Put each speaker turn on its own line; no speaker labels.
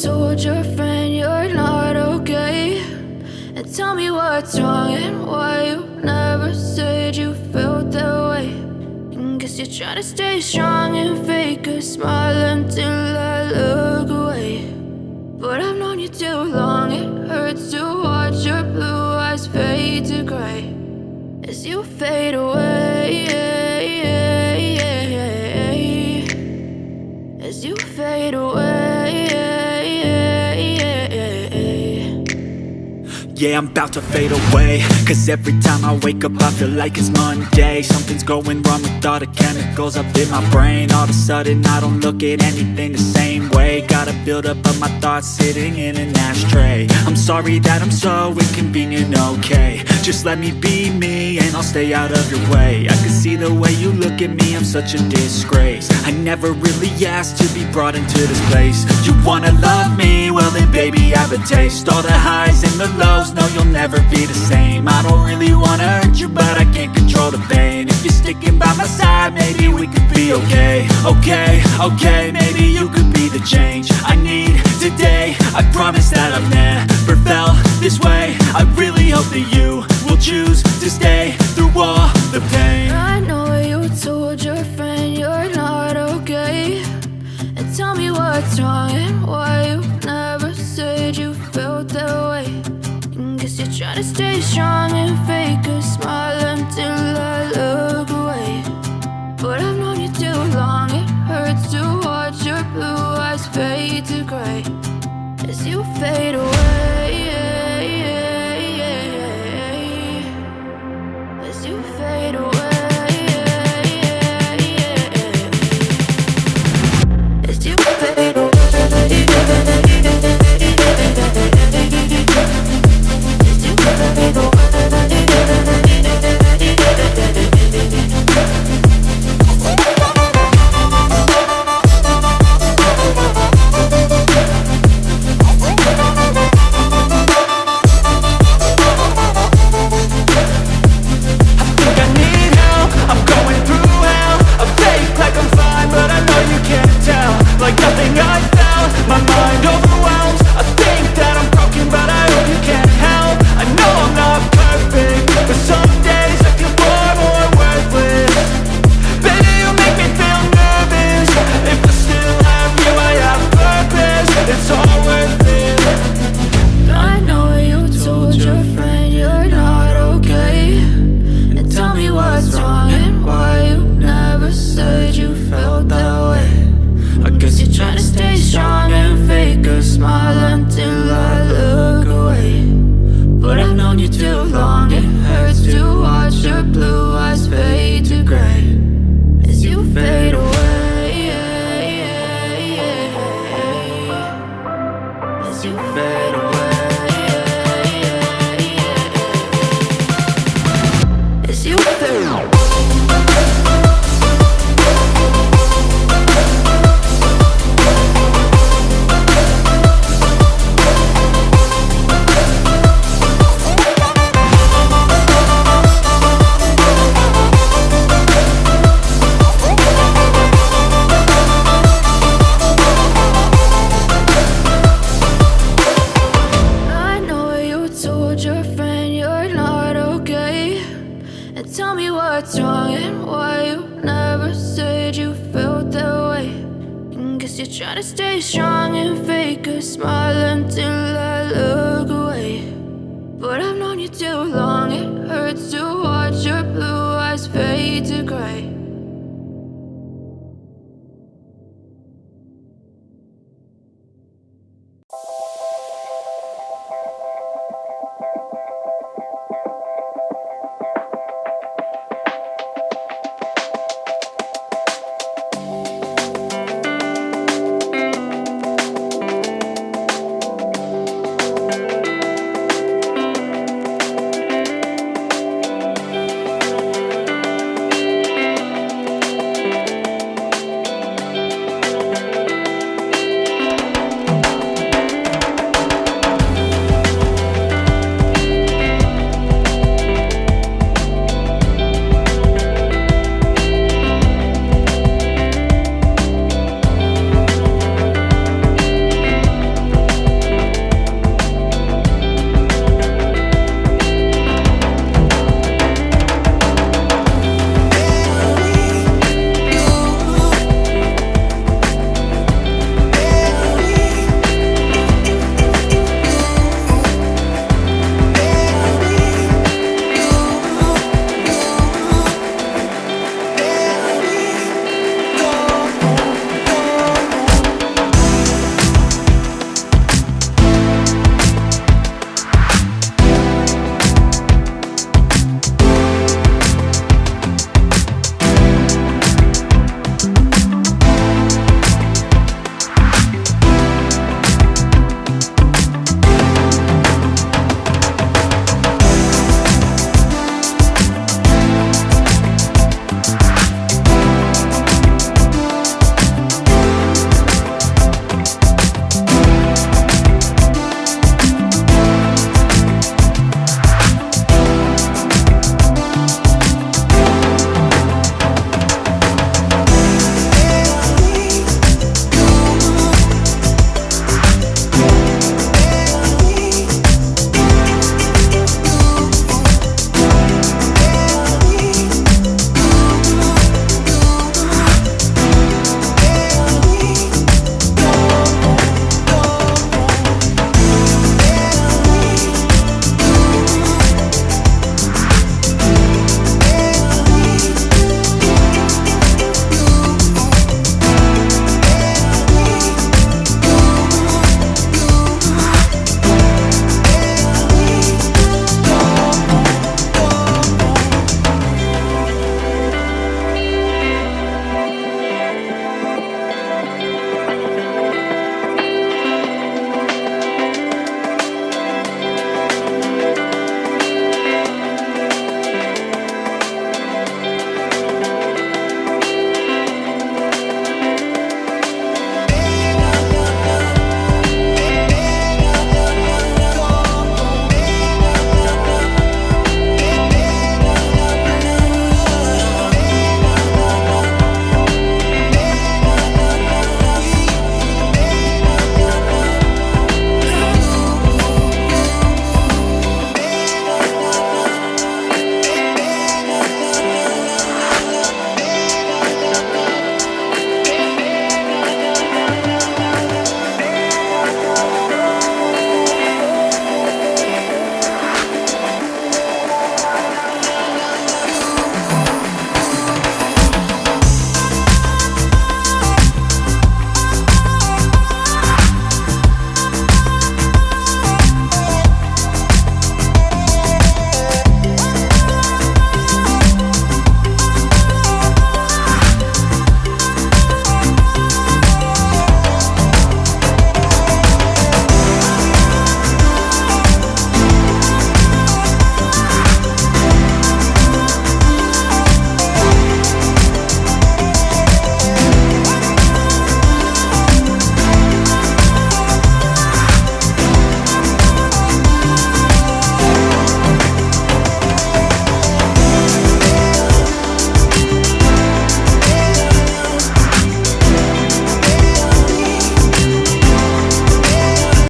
told your friend you're not okay, and tell me what's wrong and why you never said you felt that way. And guess you're trying to stay strong and fake a smile until I look away. But I've known you too long, it hurts to watch your blue eyes fade to gray as you fade away, as you fade away.
Yeah, I'm about to fade away, cause every time I wake up I feel like it's Monday. Something's going wrong with all the chemicals up in my brain. All of a sudden I don't look at anything the same way. Gotta build up of my thoughts sitting in an ashtray. I'm sorry that I'm so inconvenient, okay. Just let me be me and I'll stay out of your way. I can see the way you look at me, I'm such a disgrace. I never really asked to be brought into this place. You wanna love me? Well then baby have a taste. All the highs and the lows, no you'll never be the same. I don't really wanna hurt you but I can't control the pain. If you're sticking by my side maybe we could be okay. Okay, maybe you could be the change I need today. I promise that I've never felt this way. I really hope that you will choose to stay through all the pain.
I know you told your friend you're not okay, and tell me what's wrong and why you never said you felt that way. And guess you're trying to stay strong and fake a smile until I look away. But I've known you too long, it hurts to watch your blue eyes fade to grey as you fade away, as you fade away, as you fade away.
Like nothing I felt, my mind overwhelms. I think that I'm broken but I hope you can't help. I know I'm not perfect, but some days I feel far more worthless. Baby, you make me feel nervous. If I still have you, I have purpose. It's all worth it.
I know you told your friend you're not okay, and tell me what's wrong and why you never said you felt that way. I guess you're trying to stay strong and fake a smile until I look away. But I've known you too long, it hurts to watch your blue eyes fade to grey as you fade away, as you fade away, as you fade away. Tell me what's wrong and why you never said you felt that way. And guess you're trying to stay strong and fake a smile until I look away. But I've known you too long, it hurts to watch your blue eyes fade to grey